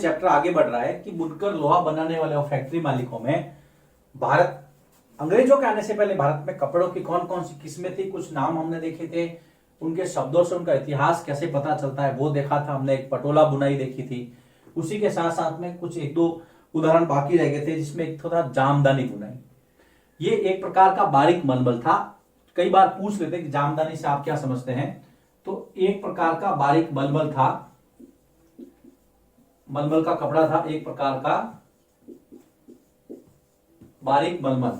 Chapter आगे बढ़ रहा है कि बुनकर लोहा बनाने वाले फैक्ट्री मालिकों में भारत, अंग्रेजों के आने से पहले भारत में कपड़ों की कौन कौन सी किस्में थी, कुछ नाम हमने देखे थे, उनके शब्दों से उनका इतिहास कैसे पता चलता है वो देखा था हमने। एक पटोला बुनाई देखी थी, उसी के साथ साथ में कुछ एक दो उदाहरण बाकी रह गए थे, जिसमें एक था जामदानी बुनाई। ये एक प्रकार का बारीक मलमल था। कई बार पूछ लेते कि जामदानी से आप क्या समझते हैं, तो एक प्रकार का बारीक मलमल था, मलमल का कपड़ा था, एक प्रकार का बारीक मलमल।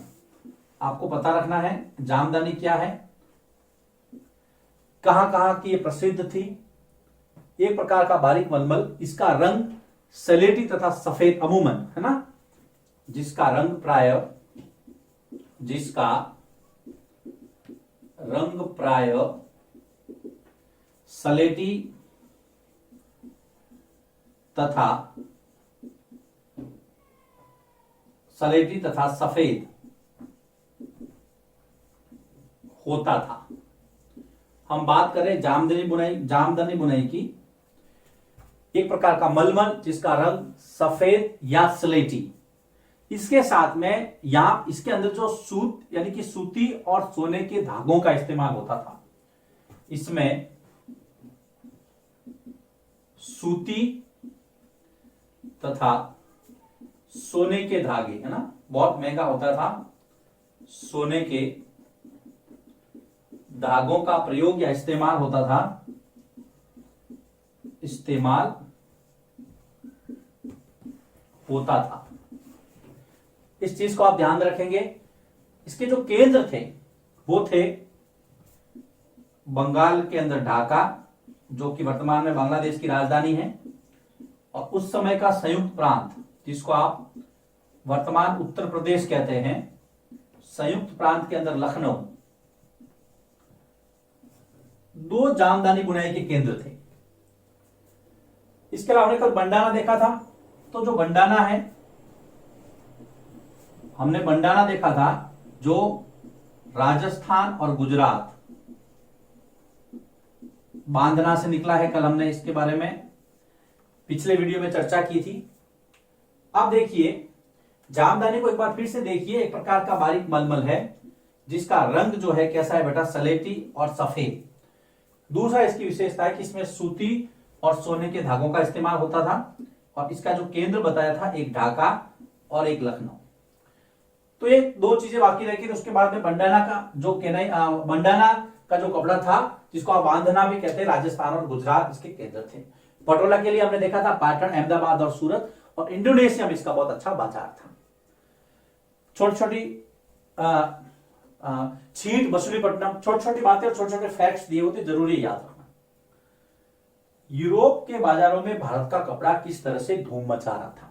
आपको पता रखना है जामदानी क्या है, कहां कहां की ये प्रसिद्ध थी। एक प्रकार का बारीक मलमल, इसका रंग सलेटी तथा सफेद अमूमन, है ना, जिसका रंग प्राय सलेटी तथा सफेद होता था। हम बात करें जामदानी बुनाई की, एक प्रकार का मलमल जिसका रंग सफेद या स्लेटी, इसके साथ में यहां इसके अंदर जो सूत यानी कि सूती और सोने के धागों का इस्तेमाल होता था। इसमें सूती तथा सोने के धागे, है ना, बहुत महंगा होता था, सोने के धागों का प्रयोग या इस्तेमाल होता था, इस चीज को आप ध्यान रखेंगे। इसके जो केंद्र थे वो थे बंगाल के अंदर ढाका, जो कि वर्तमान में बांग्लादेश की राजधानी है, और उस समय का संयुक्त प्रांत, जिसको आप वर्तमान उत्तर प्रदेश कहते हैं, संयुक्त प्रांत के अंदर लखनऊ, दो जामदानी बुनाई के केंद्र थे। इसके अलावा हमने कल बंडाना देखा था, तो जो बंडाना है, हमने बंडाना देखा था जो राजस्थान और गुजरात, बांधना से निकला है। कल हमने इसके बारे में पिछले वीडियो में चर्चा की थी। अब देखिए जामदानी को एक बार फिर से देखिए, एक प्रकार का बारीक मलमल है जिसका रंग जो है कैसा है बेटा, सलेटी और सफेद। दूसरा इसकी विशेषता है कि इसमें सूती और सोने के धागों का इस्तेमाल होता था, और इसका जो केंद्र बताया था एक ढाका और एक लखनऊ। तो ये दो चीजें बाकी रह गई। तो उसके बाद में बंडाना का जो कपड़ा था, जिसको आप बांधना भी कहते हैं, राजस्थान और गुजरात इसके केंद्र थे। पटोला के लिए हमने देखा था पाटन, अहमदाबाद और सूरत, और इंडोनेशिया में इसका बहुत अच्छा बाजार था। छोटी छोटी छींट, मछलीपट्टनम, छोटी छोटी बातें और छोटे छोटे फैक्ट्स दिए होते, जरूरी याद रखना। यूरोप के बाजारों में भारत का कपड़ा किस तरह से धूम मचा रहा था,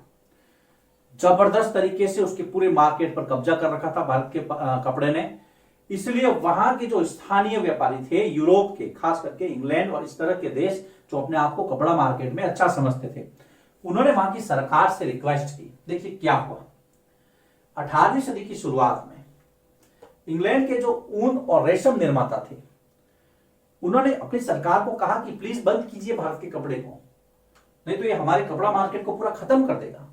जबरदस्त तरीके से उसके पूरे मार्केट पर कब्जा कर रखा था भारत के कपड़े ने। इसलिए वहां के जो स्थानीय व्यापारी थे यूरोप के, खास करके इंग्लैंड और इस तरह के देश जो अपने आप को कपड़ा मार्केट में अच्छा समझते थे, उन्होंने वहां की सरकार से रिक्वेस्ट की। देखिए क्या हुआ, 18वीं सदी की शुरुआत में इंग्लैंड के जो ऊन और रेशम निर्माता थे, उन्होंने अपनी सरकार को कहा कि प्लीज बंद कीजिए भारत के कपड़े को, नहीं तो ये हमारे कपड़ा मार्केट को पूरा खत्म कर देगा।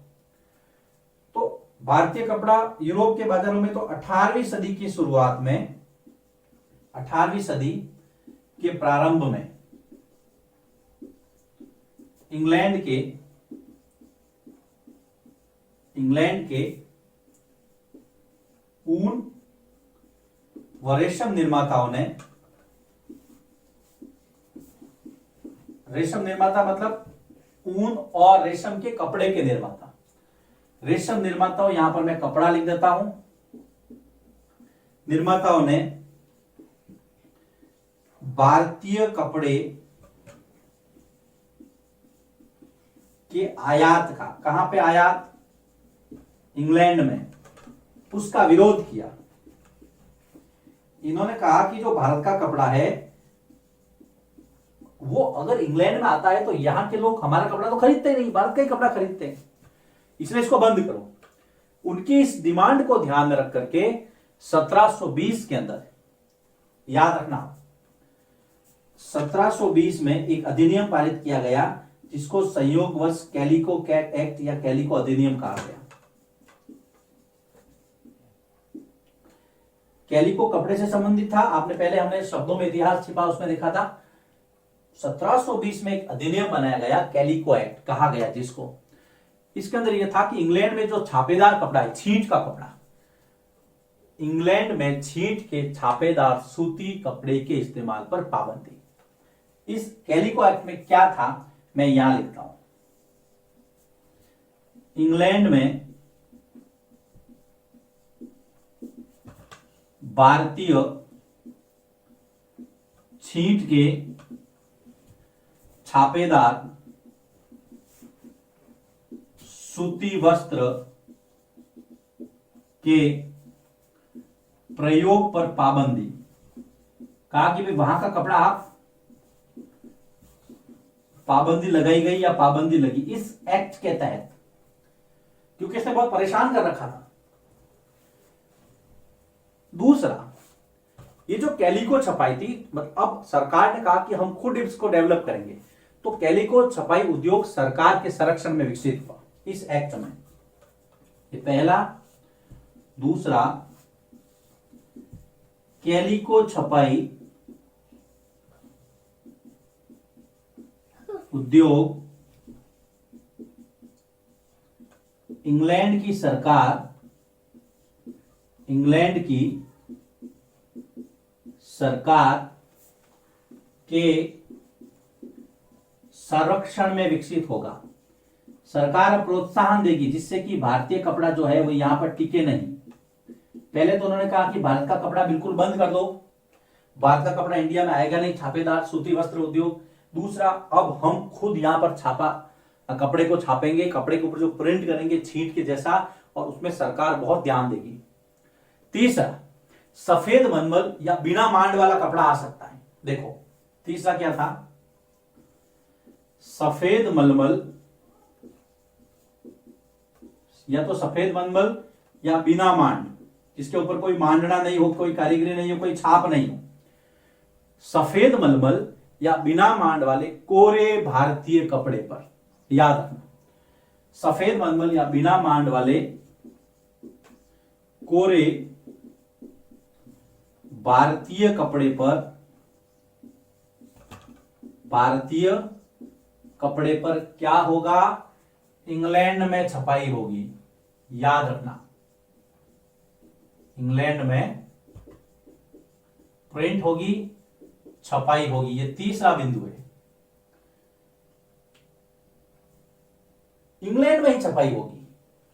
तो भारतीय कपड़ा यूरोप के बाजारों में तो 18वीं सदी की शुरुआत में, 18वीं सदी के प्रारंभ में इंग्लैंड के ऊन व रेशम निर्माताओं ने, रेशम निर्माता मतलब ऊन और रेशम के कपड़े के निर्माता, रेशम निर्माताओं, यहां पर मैं कपड़ा लिख देता हूं, निर्माताओं ने भारतीय कपड़े के आयात का, कहां पे आयात, इंग्लैंड में, उसका विरोध किया। इन्होंने कहा कि जो भारत का कपड़ा है वो अगर इंग्लैंड में आता है तो यहां के लोग हमारा कपड़ा तो खरीदते ही नहीं, भारत का ही कपड़ा खरीदते हैं, इसलिए इसको बंद करो। उनकी इस डिमांड को ध्यान में रख करके 1720 के अंदर, याद रखना, 1720 में एक अधिनियम पारित किया गया जिसको संयोगवश कैलिको कैट एक्ट या कैलिको अधिनियम कहा गया। कैलिको कपड़े से संबंधित था। आपने पहले हमने शब्दों में इतिहास छिपा उसमें देखा था। 1720 में एक अधिनियम बनाया गया, कैलिको एक्ट कहा गया जिसको। इसके अंदर यह था कि इंग्लैंड में जो छापेदार कपड़ा है, छींट का कपड़ा, इंग्लैंड में छींट के छापेदार सूती कपड़े के इस्तेमाल पर पाबंदी। इस कैलिको एक्ट में क्या था मैं यहां लिखता हूं। इंग्लैंड में भारतीय छींट के छापेदार सूती वस्त्र के प्रयोग पर पाबंदी। कहा कि भाई वहां का कपड़ा आप पाबंदी लगाई गई या पाबंदी लगी इस एक्ट के तहत, क्योंकि इसने बहुत परेशान कर रखा था। दूसरा, ये जो कैलिको छपाई थी, अब सरकार ने कहा कि हम खुद इसको डेवलप करेंगे, तो कैलिको छपाई उद्योग सरकार के संरक्षण में विकसित हुआ इस एक्ट में। ये पहला। दूसरा, कैलिको छपाई उद्योग इंग्लैंड की सरकार के संरक्षण में विकसित होगा। सरकार प्रोत्साहन देगी जिससे कि भारतीय कपड़ा जो है वो यहां पर टिके नहीं। पहले तो उन्होंने कहा कि भारत का कपड़ा बिल्कुल बंद कर दो, भारत का कपड़ा इंडिया में आएगा नहीं, छापेदार सूती वस्त्र उद्योग। दूसरा, अब हम खुद यहां पर कपड़े को छापेंगे, कपड़े के ऊपर जो प्रिंट करेंगे छींट के जैसा, और उसमें सरकार बहुत ध्यान देगी। तीसरा, सफेद मलमल या बिना मांड वाला कपड़ा आ सकता है। देखो तीसरा क्या था, सफेद मलमल या तो सफेद मलमल या बिना मांड, जिसके ऊपर कोई मांडना नहीं हो, कोई कारीगरी नहीं हो, कोई छाप नहीं हो। सफेद मलमल या बिना मांड वाले कोरे भारतीय कपड़े पर, याद रखना, सफेद मलमल या बिना मांड वाले कोरे भारतीय कपड़े पर क्या होगा, इंग्लैंड में छपाई होगी। याद रखना, इंग्लैंड में प्रिंट होगी, छपाई होगी। ये तीसरा बिंदु है, इंग्लैंड में ही छपाई होगी।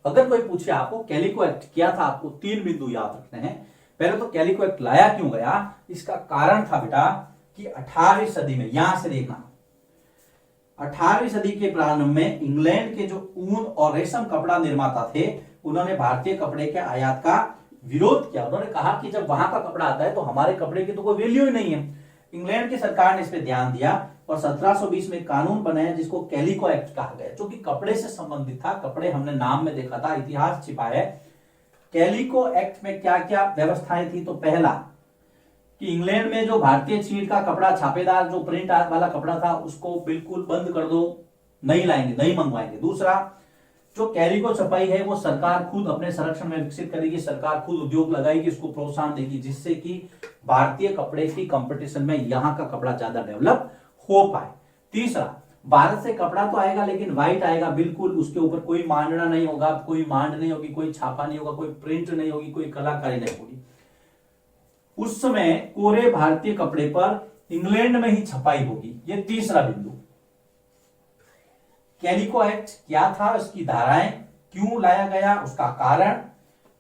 अगर कोई पूछे आपको कैलिको एक्ट क्या था, आपको 3 बिंदु याद रखने हैं। पहले तो कैलिको एक्ट लाया क्यों गया, इसका कारण था बेटा कि 18वीं सदी में, यहां से देखना, 18वीं सदी के प्रारंभ में इंग्लैंड के जो ऊन और रेशम कपड़ा निर्माता थे, उन्होंने भारतीय कपड़े के आयात का विरोध किया। उन्होंने कहा कि जब वहां का कपड़ा आता है तो हमारे कपड़े की तो कोई वैल्यू ही नहीं है। इंग्लैंड की सरकार ने इस पर ध्यान दिया और 1720 में कानून बनाया जिसको कैलिको एक्ट कहा गया, जो कि कपड़े से संबंधित था। कपड़े हमने नाम में देखा था, इतिहास छिपा है। कैलिको एक्ट में क्या क्या व्यवस्थाएं थी, तो पहला कि इंग्लैंड में जो भारतीय छींट का कपड़ा, छापेदार जो प्रिंट वाला कपड़ा था, उसको बिल्कुल बंद कर दो, नहीं लाएंगे, नहीं मंगवाएंगे। दूसरा, जो कैलिको छपाई है वो सरकार खुद अपने संरक्षण में विकसित करेगी, सरकार खुद उद्योग लगाएगी, उसको प्रोत्साहन देगी, जिससे कि भारतीय कपड़े की कंपटीशन में यहां का कपड़ा ज्यादा डेवलप हो पाए। तीसरा, भारत से कपड़ा तो आएगा लेकिन व्हाइट आएगा, बिल्कुल उसके ऊपर कोई मांडना नहीं होगा, कोई मांड नहीं होगी, कोई छापा नहीं होगा, कोई प्रिंट नहीं होगी, कोई कलाकारी नहीं होगी। उस समय कोरे भारतीय कपड़े पर इंग्लैंड में ही छपाई होगी। ये तीसरा बिंदु। कैलिको एक्ट क्या था, उसकी धाराएं, क्यों लाया गया, उसका कारण,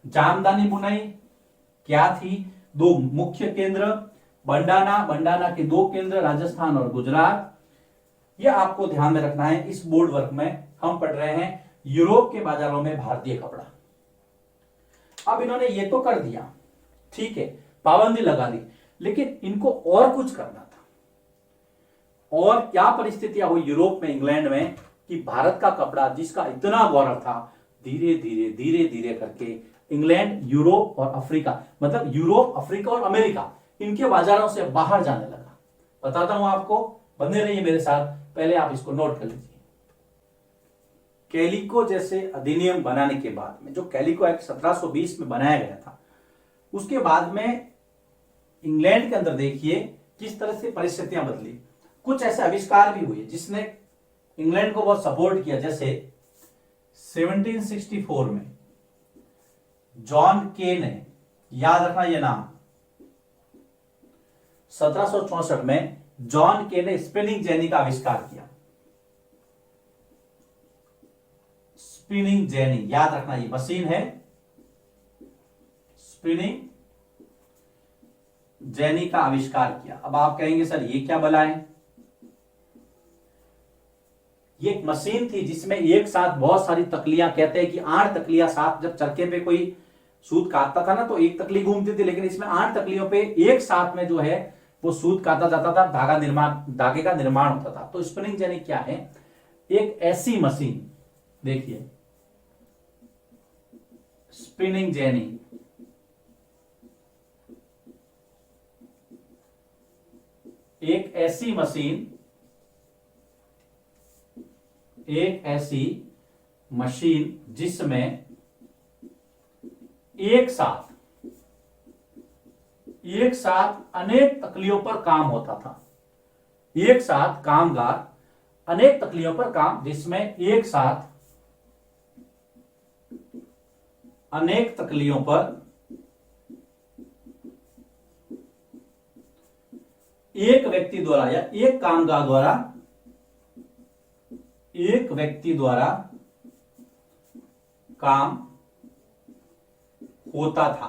जामदानी बुनाई क्या थी, 2 मुख्य केंद्र, बंडाना के 2 केंद्र, राजस्थान और गुजरात। यह आपको ध्यान में रखना है। इस बोर्ड वर्क में हम पढ़ रहे हैं यूरोप के बाजारों में भारतीय कपड़ा। अब इन्होंने ये तो कर दिया, ठीक है, पाबंदी लगा दी, लेकिन इनको और कुछ करना था। और क्या परिस्थितियां हुई यूरोप में, इंग्लैंड में, कि भारत का कपड़ा जिसका इतना गौरव था, धीरे धीरे करके इंग्लैंड, यूरोप और अफ्रीका, मतलब यूरोप, अफ्रीका और अमेरिका, इनके बाजारों से बाहर जाने लगा। बताता हूं आपको, बने रहिए मेरे साथ, पहले आप इसको नोट कर लीजिए। कैलिको जैसे अधिनियम बनाने के बाद में, जो कैलिको एक्ट 1720 में बनाया गया था, उसके बाद में इंग्लैंड के अंदर देखिए किस तरह से परिस्थितियां बदली। कुछ ऐसे आविष्कार भी हुए जिसने इंग्लैंड को बहुत सपोर्ट किया। जैसे 1764 में जॉन के ने, याद रखना ये नाम, 1764 में जॉन के ने स्पिनिंग जेनी का आविष्कार किया। स्पिनिंग जेनी, याद रखना ये मशीन है, स्पिनिंग जेनी का आविष्कार किया। अब आप कहेंगे सर ये क्या बला है? ये एक मशीन थी जिसमें एक साथ बहुत सारी तकलियां, कहते हैं कि 8 तकलियां साथ, जब चरखे पे कोई सूत काटता था ना तो एक तकली घूमती थी, लेकिन इसमें 8 तकलियों पे एक साथ में जो है वो सूत काटा जाता था, धागे का निर्माण होता था। तो स्पिनिंग जेनी क्या है? एक ऐसी मशीन, देखिए स्पिनिंग जेनी, एक ऐसी मशीन, एक ऐसी मशीन जिसमें एक साथ अनेक तकलियों पर काम होता था। एक साथ कामगार अनेक तकलियों पर काम, जिसमें एक साथ अनेक तकलियों पर एक व्यक्ति द्वारा या एक कामगार द्वारा, एक व्यक्ति द्वारा काम होता था।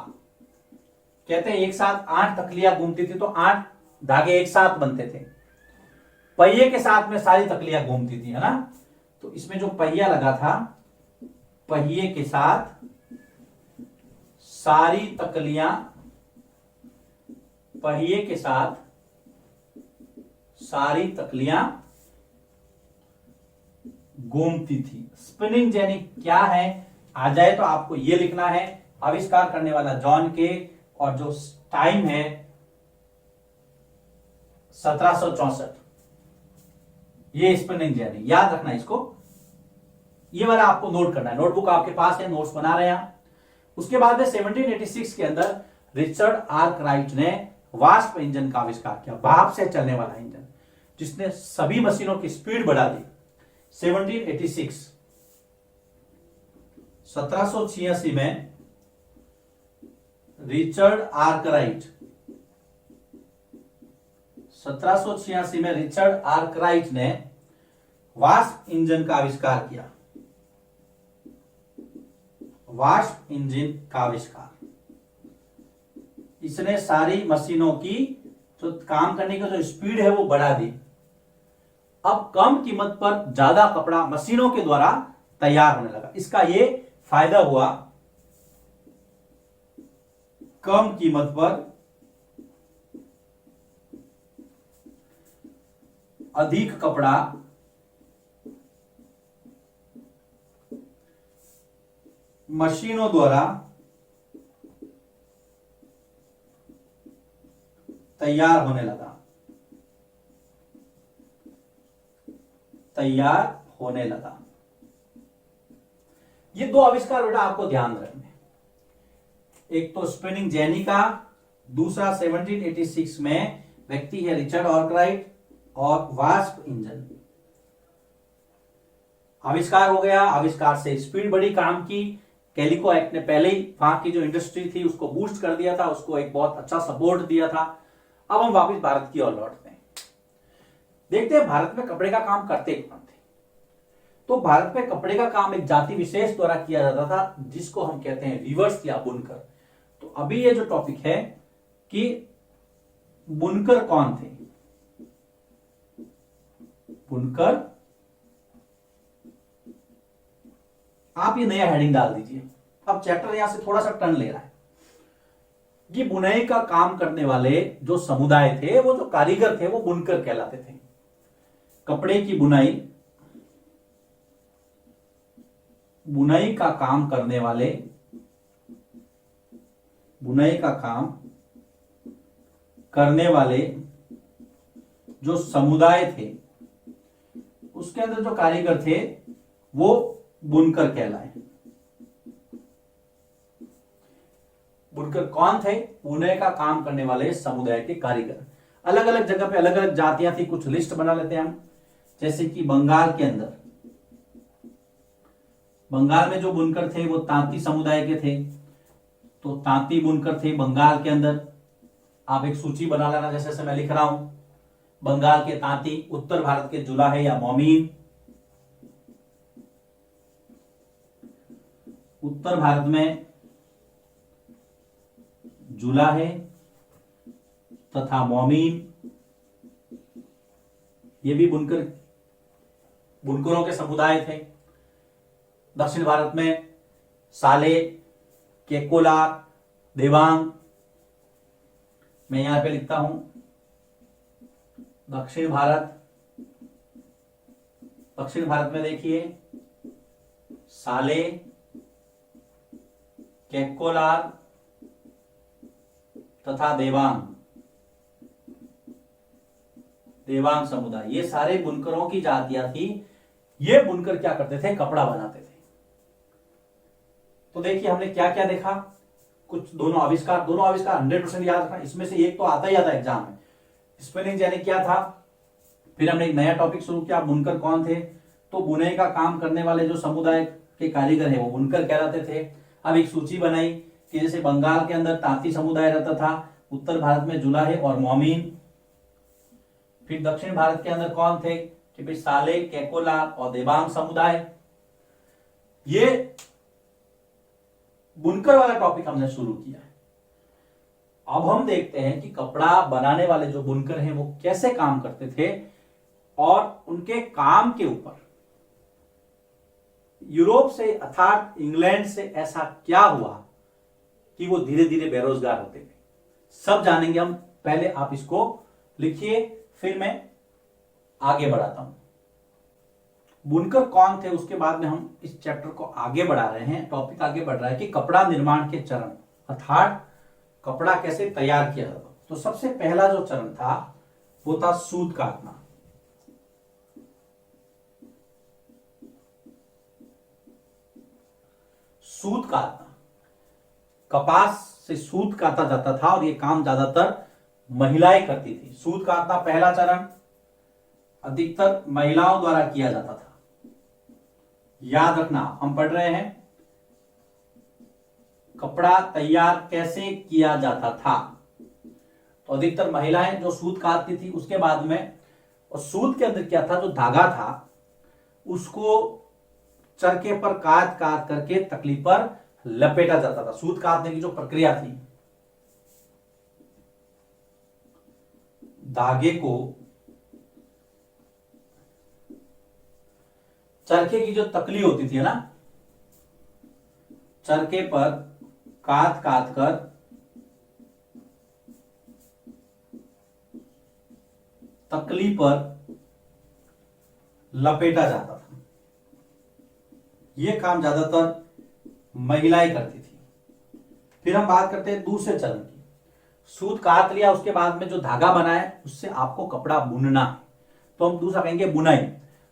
कहते हैं एक साथ 8 तकलियां घूमती थी तो 8 धागे एक साथ बनते थे। पहिए के साथ में सारी तकलियां घूमती थी, है ना? तो इसमें जो पहिया लगा था, पहिए के साथ सारी तकलियां, पहिए के साथ सारी तकलियां घूमती थी। स्पिनिंग जेनी क्या है? आ जाए तो आपको यह लिखना है, आविष्कार करने वाला जॉन के, और जो टाइम है 1764। ये स्पिनिंग जेनी, याद रखना इसको, ये वाला आपको नोट करना है। नोटबुक आपके पास है, नोट्स बना रहे हैं। उसके बाद में 1786 के अंदर रिचर्ड आर्कराइट ने वास्प इंजन का आविष्कार किया, भाप से चलने वाला इंजन, जिसने सभी मशीनों की स्पीड बढ़ा दी। 1786, 1786 में रिचर्ड आर्कराइट, 1786 में रिचर्ड आर्कराइट ने वास्प इंजन का आविष्कार किया। वास्प इंजन का आविष्कार, इसने सारी मशीनों की जो काम करने की जो स्पीड है वो बढ़ा दी। अब कम कीमत पर ज्यादा कपड़ा मशीनों के द्वारा तैयार होने लगा। इसका ये फायदा हुआ, कम कीमत पर अधिक कपड़ा मशीनों द्वारा तैयार होने लगा, तैयार होने लगा। ये 2 आविष्कार बेटा आपको ध्यान रखने, एक तो स्पिनिंग जेनी का, दूसरा 1786 में व्यक्ति है रिचर्ड आर्कराइट, और वास्प इंजन आविष्कार हो गया। आविष्कार से स्पीड बढ़ी काम की। कैलिको एक्ट ने पहले ही वहां की जो इंडस्ट्री थी उसको बूस्ट कर दिया था, उसको एक बहुत अच्छा सपोर्ट दिया था। अब हम वापस भारत की ओर लौटते हैं, देखते हैं भारत में कपड़े का काम करते कौन थे। तो भारत में कपड़े का काम एक जाति विशेष द्वारा किया जाता था, जिसको हम कहते हैं वीवर्स या बुनकर। तो अभी ये जो टॉपिक है कि बुनकर कौन थे, बुनकर, आप ये नया हेडिंग डाल दीजिए। अब चैप्टर यहां से थोड़ा सा टर्न ले रहा है। ये बुनाई का काम करने वाले जो समुदाय थे, वो जो कारीगर थे, वो बुनकर कहलाते थे। कपड़े की बुनाई, बुनाई का काम करने वाले, बुनाई का काम करने वाले जो समुदाय थे, उसके अंदर जो कारीगर थे वो बुनकर कहलाए। बुनकर कौन थे? बुने का काम करने वाले समुदाय के कारीगर। अलग अलग जगह पे अलग अलग जातियां थी, कुछ लिस्ट बना लेते हैं हम। जैसे कि बंगाल के अंदर, बंगाल में जो बुनकर थे वो तांती समुदाय के थे, तो तांती बुनकर थे बंगाल के अंदर। आप एक सूची बना लेना, जैसे जैसे मैं लिख रहा हूं। बंगाल के तांती, उत्तर भारत के जुलाहे या मोमीन, उत्तर भारत में जुलाहे तथा मोमीन, ये भी बुनकरों के समुदाय थे। दक्षिण भारत में साले, केकोलार, देवांग, मैं यहां पे लिखता हूं दक्षिण भारत में देखिए साले, केकोलार तथा देवांग समुदाय, ये सारे बुनकरों की जातियां थी। ये बुनकर क्या करते थे? कपड़ा बनाते थे। तो देखिए हमने क्या क्या देखा। कुछ दोनों आविष्कार 100% याद रखना, इसमें से एक तो आता ही आता एग्जाम में। स्पेलिंग यानी क्या था, फिर हमने एक नया टॉपिक शुरू किया, बुनकर कौन थे। तो बुनाई का काम करने वाले जो समुदाय के कारीगर है वो बुनकर कहलाते थे। अब एक सूची बनाई कि जैसे बंगाल के अंदर तांती समुदाय रहता था, उत्तर भारत में जुलाहे और मोमीन, फिर दक्षिण भारत के अंदर कौन थे कि भाई साले, केकोलार और देवांग समुदाय। ये बुनकर वाला टॉपिक हमने शुरू किया है। अब हम देखते हैं कि कपड़ा बनाने वाले जो बुनकर हैं वो कैसे काम करते थे और उनके काम के ऊपर यूरोप से अर्थात इंग्लैंड से ऐसा क्या हुआ कि वो धीरे धीरे बेरोजगार होते गए। सब जानेंगे हम। पहले आप इसको लिखिए, फिर मैं आगे बढ़ाता हूं। बुनकर कौन थे, उसके बाद में हम इस चैप्टर को आगे बढ़ा रहे हैं। टॉपिक आगे बढ़ रहा है कि कपड़ा निर्माण के चरण, अर्थात कपड़ा कैसे तैयार किया जाता। तो सबसे पहला जो चरण था वो था सूत काटना। सूत काटना, कपास से सूत काटा जाता था और ये काम ज्यादातर महिलाएं करती थी। सूत काटना पहला चरण अधिकतर महिलाओं द्वारा किया जाता था। याद रखना, हम पढ़ रहे हैं कपड़ा तैयार कैसे किया जाता था। तो अधिकतर महिलाएं जो सूत काटती थी, उसके बाद में और सूत के अंदर क्या था, जो धागा था उसको चरखे पर काट काट करके तकली पर लपेटा जाता था। सूत काटने की जो प्रक्रिया थी, धागे को चरखे की जो तकली होती थी ना, चरखे पर काट काट कर तकली पर लपेटा जाता था। यह काम ज्यादातर महिलाएं करती थी। फिर हम बात करते हैं दूसरे चरण की। सूत काट लिया, उसके बाद में जो धागा बना है उससे आपको कपड़ा बुनना है, तो हम दूसरा कहेंगे बुनाई।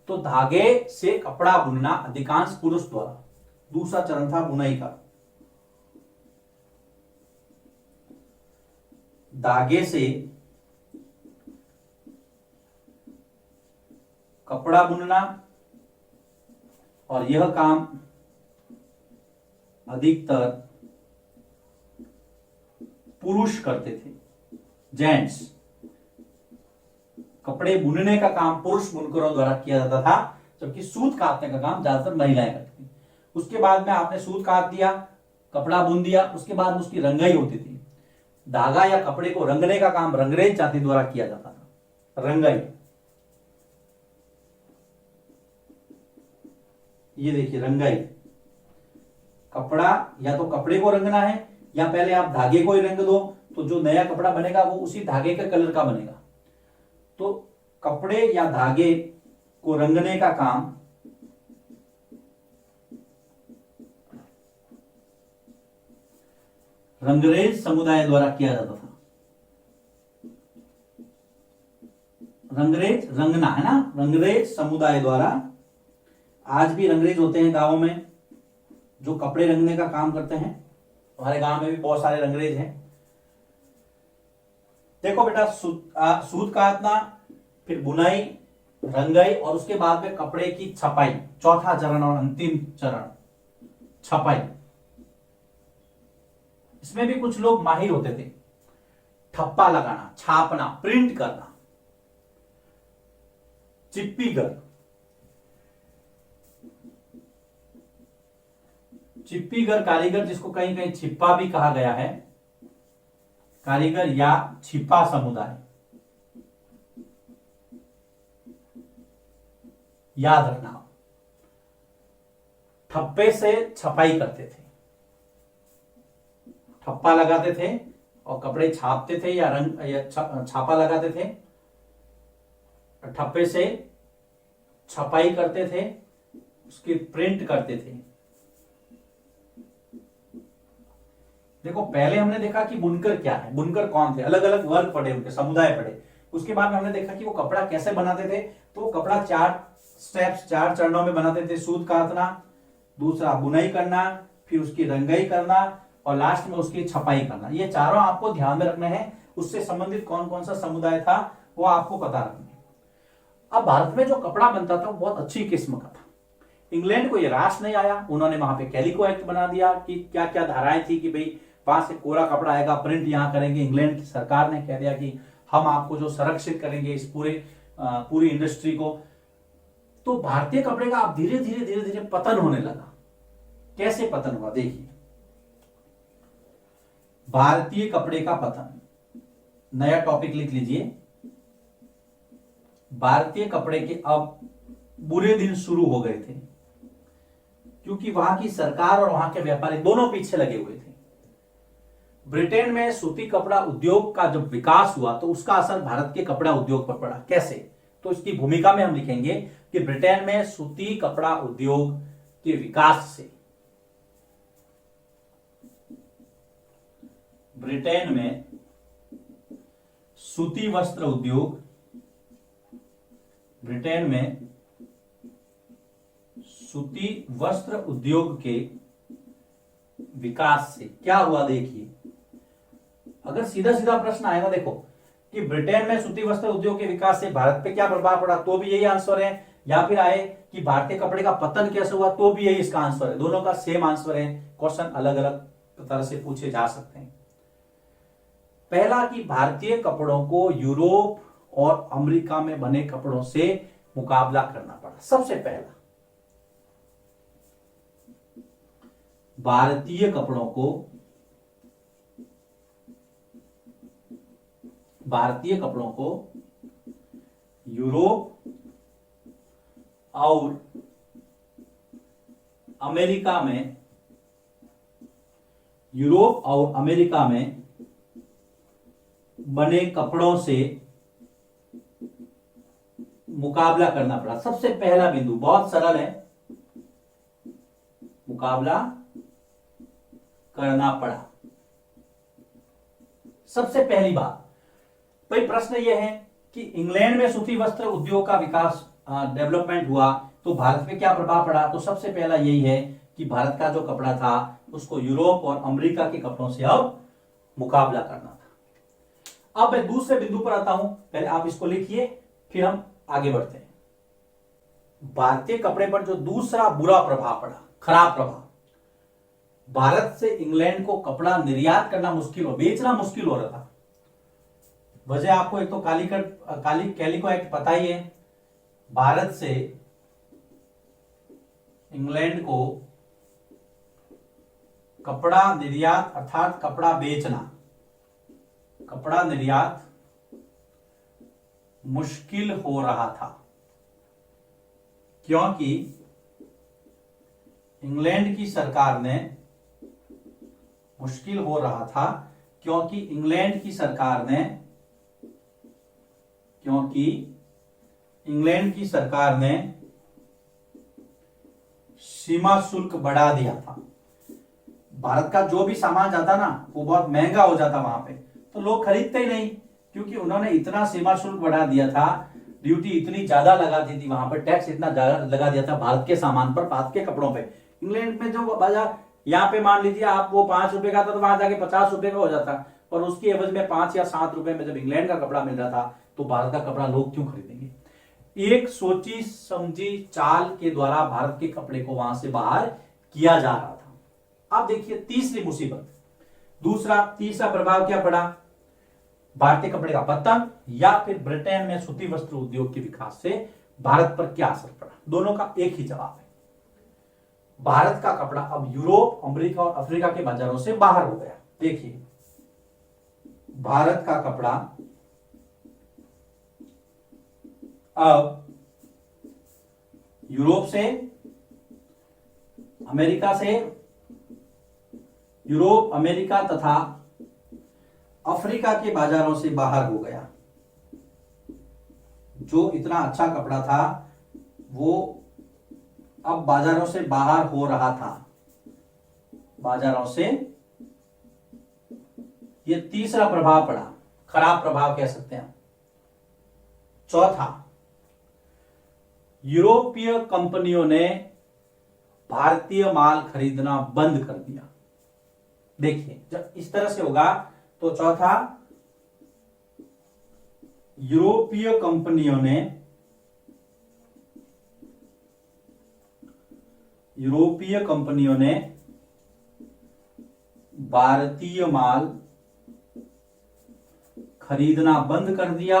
तो धागे से कपड़ा बुनना अधिकांश पुरुष द्वारा, दूसरा चरण था बुनाई का। धागे से कपड़ा बुनना, और यह काम अधिकतर पुरुष करते थे, जेंट्स। कपड़े बुनने का काम पुरुष बुनकरों द्वारा किया जाता था, जबकि सूत काटने का काम ज्यादातर महिलाएं करती थी। उसके बाद में आपने सूत काट दिया, कपड़ा बुन दिया, उसके बाद उसकी रंगाई होती थी। धागा या कपड़े को रंगने का काम रंगरेज जाति द्वारा किया जाता था। रंगाई, ये देखिए रंगाई, कपड़ा या तो कपड़े को रंगना है या पहले आप धागे को ही रंग दो, तो जो नया कपड़ा बनेगा वो उसी धागे के कलर का बनेगा। तो कपड़े या धागे को रंगने का काम रंगरेज समुदाय द्वारा किया जाता था। रंगरेज, रंगना है ना, रंगरेज समुदाय द्वारा आज भी रंगरेज होते हैं गांवों में जो कपड़े रंगने का काम करते हैं। हमारे गांव में भी बहुत सारे रंगरेज हैं। देखो बेटा, सूत काटना, फिर बुनाई, रंगाई और उसके बाद में कपड़े की छपाई, चौथा चरण और अंतिम चरण छपाई। इसमें भी कुछ लोग माहिर होते थे। ठप्पा लगाना, छापना, प्रिंट करना, चिप्पीगर, चिप्पीगर कारीगर, जिसको कहीं कहीं छिप्पा भी कहा गया है, कारीगर या छिपा समुदाय, याद रखना। ठप्पे से छपाई करते थे, ठप्पा लगाते थे और कपड़े छापते थे या रंग या छापा लगाते थे, ठप्पे से छपाई करते थे, उसकी प्रिंट करते थे। देखो, पहले हमने देखा कि बुनकर क्या है, बुनकर कौन थे, अलग अलग वर्ग पढ़े, उनके समुदाय पढ़े। उसके बाद में हमने देखा कि वो कपड़ा कैसे बनाते थे। तो वो कपड़ा 4 स्टेप्स, 4 चरणों में बनाते थे। सूत काटना, दूसरा बुनाई करना, फिर उसकी रंगाई करना और लास्ट में उसकी छपाई करना। ये चारों आपको ध्यान में रखने हैं। उससे संबंधित कौन कौन सा समुदाय था वो आपको पता रखना है। अब भारत में जो कपड़ा बनता था वो बहुत अच्छी किस्म का था। इंग्लैंड को ये रास नहीं आया, उन्होंने वहां पे कैलिको एक्ट बना दिया कि क्या क्या धाराएं थी कि भाई वहां से कोरा कपड़ा आएगा, प्रिंट यहां करेंगे। इंग्लैंड की सरकार ने कह दिया कि हम आपको जो संरक्षित करेंगे इस पूरी इंडस्ट्री को। तो भारतीय कपड़े का अब धीरे धीरे धीरे धीरे पतन होने लगा। कैसे पतन हुआ देखिए। भारतीय कपड़े का पतन, नया टॉपिक लिख लीजिए। भारतीय कपड़े के अब बुरे दिन शुरू हो गए थे, क्योंकि वहां की सरकार और वहां के व्यापारी दोनों पीछे लगे हुए थे। ब्रिटेन में सूती कपड़ा उद्योग का जब विकास हुआ तो उसका असर भारत के कपड़ा उद्योग पर पड़ा। कैसे? तो इसकी भूमिका में हम लिखेंगे कि ब्रिटेन में सूती कपड़ा उद्योग के विकास से, ब्रिटेन में सूती वस्त्र उद्योग, ब्रिटेन में सूती वस्त्र उद्योग के विकास से क्या हुआ देखिए। अगर सीधा सीधा प्रश्न आएगा देखो कि ब्रिटेन में सूती वस्त्र उद्योग के विकास से भारत पे क्या प्रभाव पड़ा, तो भी यही आंसर है। या फिर आए कि भारतीय कपड़े का पतन कैसे हुआ, तो भी यही इसका आंसर है। दोनों का सेम आंसर है। क्वेश्चन अलग अलग तरह से पूछे जा सकते हैं। पहला कि भारतीय कपड़ों को यूरोप और अमेरिका में बने कपड़ों से मुकाबला करना पड़ा। सबसे पहला भारतीय कपड़ों को यूरोप और अमेरिका में बने कपड़ों से मुकाबला करना पड़ा। सबसे पहला बिंदु बहुत सरल है, मुकाबला करना पड़ा। सबसे पहली बात भाई, प्रश्न यह है कि इंग्लैंड में सूती वस्त्र उद्योग का विकास, डेवलपमेंट हुआ तो भारत पे क्या प्रभाव पड़ा। तो सबसे पहला यही है कि भारत का जो कपड़ा था उसको यूरोप और अमेरिका के कपड़ों से अब मुकाबला करना था। अब मैं दूसरे बिंदु पर आता हूं। पहले आप इसको लिखिए, फिर हम आगे बढ़ते हैं। भारतीय कपड़े पर जो दूसरा बुरा प्रभाव पड़ा, खराब प्रभाव, भारत से इंग्लैंड को कपड़ा निर्यात करना मुश्किल हो, बेचना मुश्किल हो रहा था। वजह आपको एक तो कैलिको एक्ट पता ही है। भारत से इंग्लैंड को कपड़ा निर्यात अर्थात कपड़ा बेचना, कपड़ा निर्यात मुश्किल हो रहा था, क्योंकि इंग्लैंड की सरकार ने, मुश्किल हो रहा था क्योंकि इंग्लैंड की सरकार ने सीमा शुल्क बढ़ा दिया था। भारत का जो भी सामान जाता ना वो बहुत महंगा हो जाता वहां पे, तो लोग खरीदते ही नहीं, क्योंकि उन्होंने इतना सीमा शुल्क बढ़ा दिया था। ड्यूटी इतनी ज्यादा लगा दी थी, वहां पर टैक्स इतना ज्यादा लगा दिया था भारत के सामान पर, भारत के कपड़ों पे। इंग्लैंड में जो बाजार, यहाँ पे मान लीजिए आप वो 5 रुपए का था तो वहां जाके 50 रुपए का हो जाता, और उसकी एवज में 5 या 7 रुपए में जब इंग्लैंड का कपड़ा मिल रहा था, तो भारत का कपड़ा लोग क्यों खरीदेंगे? एक सोची समझी चाल के द्वारा भारत के कपड़े को वहां से बाहर किया जा रहा था। अब देखिए तीसरी मुसीबत, तीसरा प्रभाव क्या पड़ा? भारतीय कपड़े का पतन या फिर ब्रिटेन में सूती वस्त्र उद्योग के विकास से भारत पर क्या असर पड़ा? दोनों का एक ही जवाब है, भारत का कपड़ा अब यूरोप, अमेरिका और अफ्रीका के बाजारों से बाहर हो गया। देखिए, भारत का कपड़ा अब यूरोप से, यूरोप, अमेरिका तथा अफ्रीका के बाजारों से बाहर हो गया। जो इतना अच्छा कपड़ा था वो अब बाजारों से बाहर हो रहा था, बाजारों से। ये तीसरा प्रभाव पड़ा, खराब प्रभाव कह सकते हैं। चौथा, यूरोपीय कंपनियों ने भारतीय माल खरीदना बंद कर दिया। देखिए, जब इस तरह से होगा तो चौथा, यूरोपीय कंपनियों ने भारतीय माल खरीदना बंद कर दिया।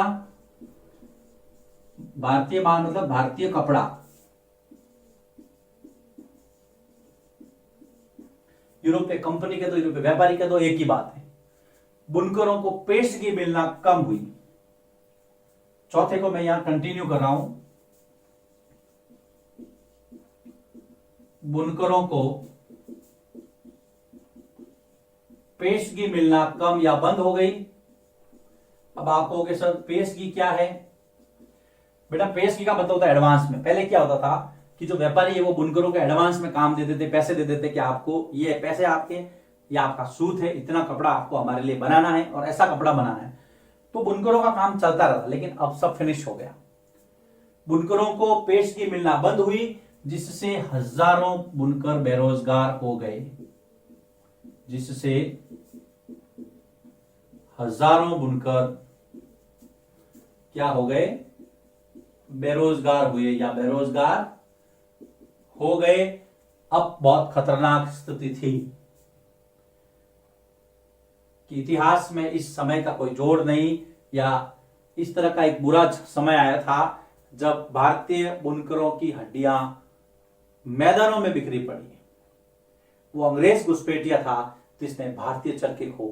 भारतीय माल मतलब भारतीय कपड़ा। यूरोपीय कंपनी के तो यूरोपीय व्यापारी के तो एक ही बात है, बुनकरों को पेशगी मिलना कम हुई। चौथे को मैं यहां कंटिन्यू कर रहा हूं, बुनकरों को पेशगी मिलना कम या बंद हो गई। अब आप कहोगे सर पेशगी क्या है? बेटा, पेशगी का मतलब होता है एडवांस में। पहले क्या होता था कि जो व्यापारी है वो बुनकरों को एडवांस में काम दे देते, पैसे दे देते कि आपको ये पैसे आपके, ये आपका सूत है, इतना कपड़ा आपको हमारे लिए बनाना है और ऐसा कपड़ा बनाना है। तो बुनकरों का काम चलता रहा, लेकिन अब सब फिनिश हो गया। बुनकरों को पेशगी मिलना बंद हुई, जिससे हजारों बुनकर बेरोजगार हो गए, जिससे हजारों बुनकर क्या हो गए? बेरोजगार हुए या बेरोजगार हो गए। अब बहुत खतरनाक स्थिति थी कि इतिहास में इस समय का कोई जोड़ नहीं, या इस तरह का एक बुरा समय आया था जब भारतीय बुनकरों की हड्डियां मैदानों में बिखरी पड़ी। वो अंग्रेज घुसपैठिया था जिसने भारतीय चरखे को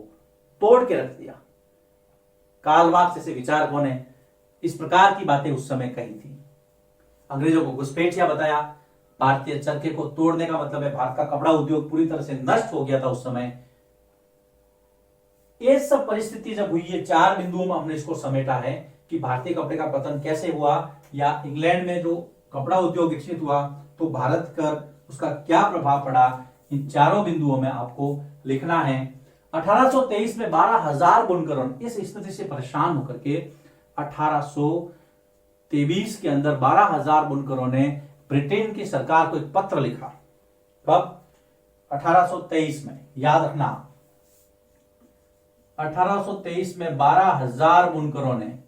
तोड़ के रख दिया। कार्ल मार्क्स जैसे विचारकों ने इस प्रकार की बातें उस समय कही थी। अंग्रेजों को घुसपैठिया बताया, भारतीय चरखे को तोड़ने का मतलब है भारत का कपड़ा उद्योग पूरी तरह से नष्ट हो गया था उस समय। ये सब परिस्थिति जब हुई, ये 4 बिंदुओं में हमने इसको समेटा है कि भारतीय कपड़े का पतन कैसे हुआ, या इंग्लैंड में जो कपड़ा उद्योग विकसित हुआ तो भारत पर उसका क्या प्रभाव पड़ा। इन चारों बिंदुओं में आपको लिखना है। 1823 में 12,000 बुनकरों इस स्थिति से परेशान होकर के 1823 के अंदर 12,000 बुनकरों ने ब्रिटेन की सरकार को एक पत्र लिखा। कब? 1823 में, याद रखना। 1823 में 12,000 बुनकरों ने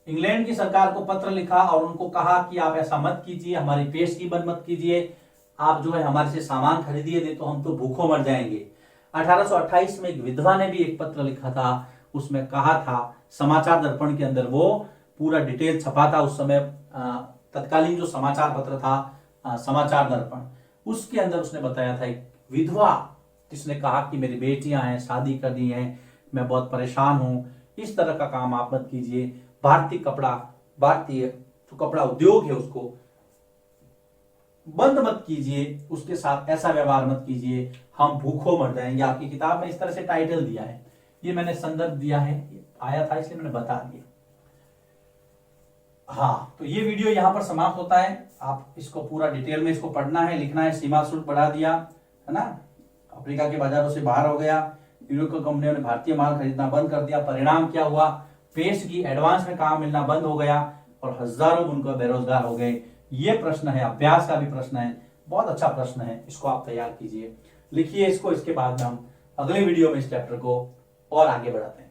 इंग्लैंड की सरकार को पत्र लिखा और उनको कहा कि आप ऐसा मत कीजिए, हमारी पेशगी बंद मत कीजिए, आप जो है हमारे से सामान खरीदिए, नहीं तो हम तो भूखों मर जाएंगे। 1828 में एक विधवा ने भी एक पत्र लिखा था, उसमें कहा था, समाचार दर्पण के अंदर वो पूरा डिटेल छपा था उस समय, तत्कालीन जो समाचार पत्र था समाचार दर्पण, उसके अंदर उसने बताया था एक विधवा जिसने कहा कि मेरी बेटियां हैं, शादी करनी है, मैं बहुत परेशान हूं, इस तरह का काम आप मत कीजिए, भारतीय जो कपड़ा उद्योग है उसको बंद मत कीजिए, उसके साथ ऐसा व्यवहार मत कीजिए, हम भूखों मर जाएंगे। आपकी किताब में इस तरह से टाइटल दिया है, ये मैंने संदर्भ दिया है, आया था इसलिए मैंने बता दिया। हाँ, तो ये वीडियो यहां पर समाप्त होता है। आप इसको पूरा डिटेल में इसको पढ़ना है, लिखना है। सीमा शुल्क बढ़ा दिया है ना, अफ्रीका के बाजारों से बाहर हो गया, यूरोपीय कंपनियों ने भारतीय माल खरीदना बंद कर दिया। परिणाम क्या हुआ? पेस्ट की, एडवांस में काम मिलना बंद हो गया और हजारों बुनकर बेरोजगार हो गए। ये प्रश्न है, अभ्यास का भी प्रश्न है, बहुत अच्छा प्रश्न है, इसको आप तैयार कीजिए, लिखिए इसको। इसके बाद में हम अगले वीडियो में इस चैप्टर को और आगे बढ़ाते हैं।